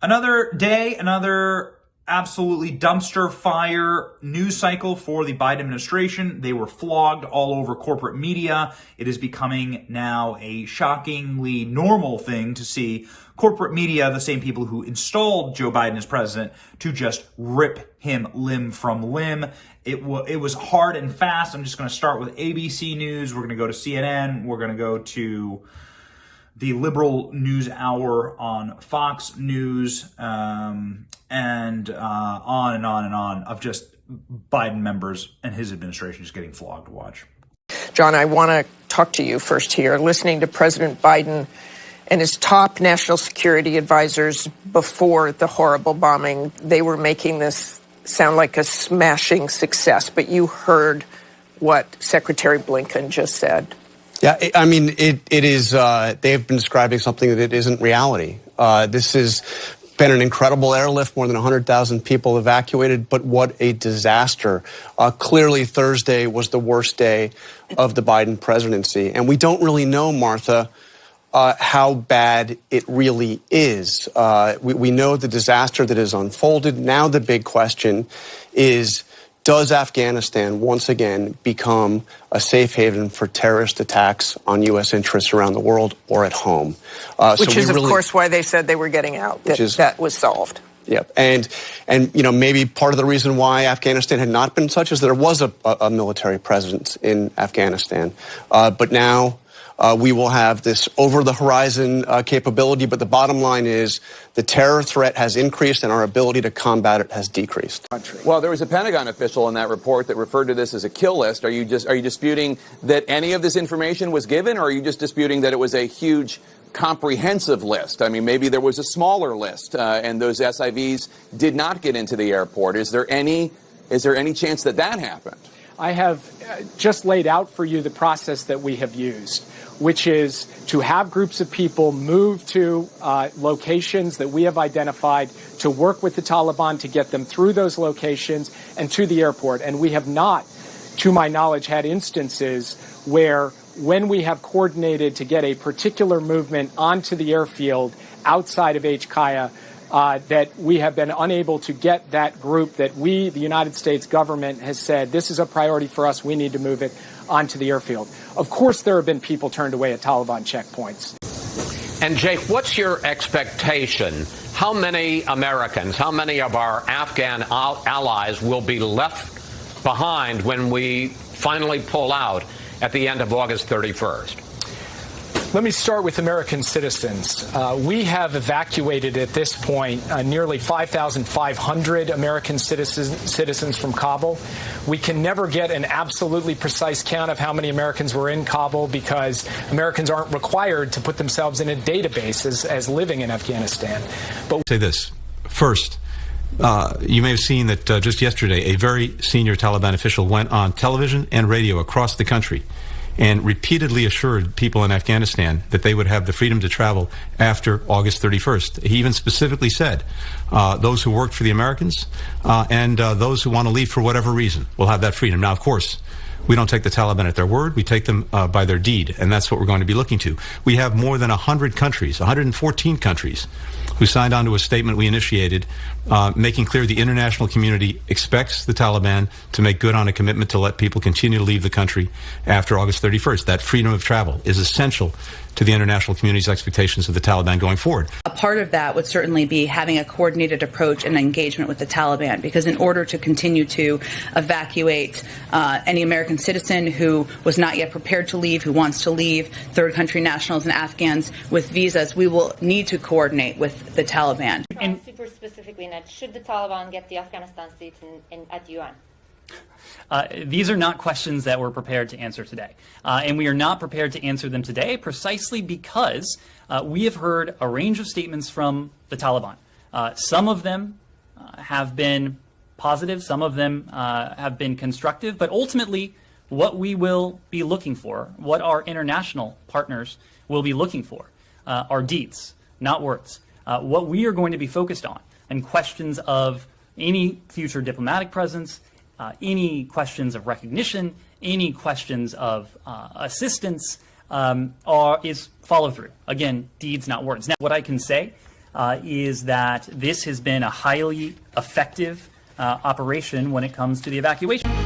Another day, another absolutely dumpster fire news cycle for the Biden administration. They were flogged all over corporate media. It is becoming now a shockingly normal thing to see corporate media, the same people who installed Joe Biden as president, to just rip him limb from limb. It was hard and fast. I'm just going to start with ABC News. We're going to go to CNN. We're going to go to the liberal news hour on Fox News, and on and on and on, of just Biden members and his administration just getting flogged. Watch. John, I want to talk to you first here. Listening to President Biden and his top national security advisors before the horrible bombing, they were making this sound like a smashing success. But you heard what Secretary Blinken just said. Yeah, I mean, it is, they've been describing something that isn't reality. This has been an incredible airlift, more than 100,000 people evacuated, but what a disaster. Clearly, Thursday was the worst day of the Biden presidency. And we don't really know, Martha, how bad it really is. We know the disaster that has unfolded. Now the big question is, does Afghanistan once again become a safe haven for terrorist attacks on U.S. interests around the world or at home? Which is, of course, why they said they were getting out. That was solved. Yep. And you know, maybe part of the reason why Afghanistan had not been such is there was a military presence in Afghanistan. But now we will have this over-the-horizon capability. But the bottom line is the terror threat has increased and our ability to combat it has decreased. Well, there was a Pentagon official in that report that referred to this as a kill list. Are you disputing that any of this information was given, or are you just disputing that it was a huge comprehensive list? I mean, maybe there was a smaller list and those SIVs did not get into the airport. Is there any chance that happened? I have just laid out for you the process that we have used, which is to have groups of people move to locations that we have identified, to work with the Taliban to get them through those locations and to the airport. And we have not, to my knowledge, had instances where, when we have coordinated to get a particular movement onto the airfield outside of HKIA, that we have been unable to get that group that we, the United States government, has said, this is a priority for us, we need to move it onto the airfield. Of course, there have been people turned away at Taliban checkpoints. And Jake, what's your expectation? How many Americans, how many of our Afghan allies will be left behind when we finally pull out at the end of August 31st? Let me start with American citizens. We have evacuated at this point nearly 5,500 American citizens from Kabul. We can never get an absolutely precise count of how many Americans were in Kabul because Americans aren't required to put themselves in a database as living in Afghanistan. But say this first. You may have seen that just yesterday, a very senior Taliban official went on television and radio across the country and repeatedly assured people in Afghanistan that they would have the freedom to travel after August 31st. He even specifically said those who worked for the Americans and those who want to leave for whatever reason will have that freedom. Now, of course, we don't take the Taliban at their word. We take them by their deed, and that's what we're going to be looking to. We have more than 100 countries, 114 countries, who signed on to a statement we initiated making clear the international community expects the Taliban to make good on a commitment to let people continue to leave the country after August 31st. That freedom of travel is essential to the international community's expectations of the Taliban going forward. A part of that would certainly be having a coordinated approach and engagement with the Taliban, because in order to continue to evacuate any American citizen who was not yet prepared to leave, who wants to leave, third country nationals and Afghans with visas, we will need to coordinate with the Taliban. And super specifically, Ned, should the Taliban get the Afghanistan seats at the UN? These are not questions that we're prepared to answer today. And we are not prepared to answer them today precisely because we have heard a range of statements from the Taliban. Some of them have been positive, some of them have been constructive, but ultimately what we will be looking for, what our international partners will be looking for, are deeds, not words. What we are going to be focused on, and questions of any future diplomatic presence, any questions of recognition, any questions of assistance, is follow through. Again, deeds, not words. Now, what I can say is that this has been a highly effective operation when it comes to the evacuation.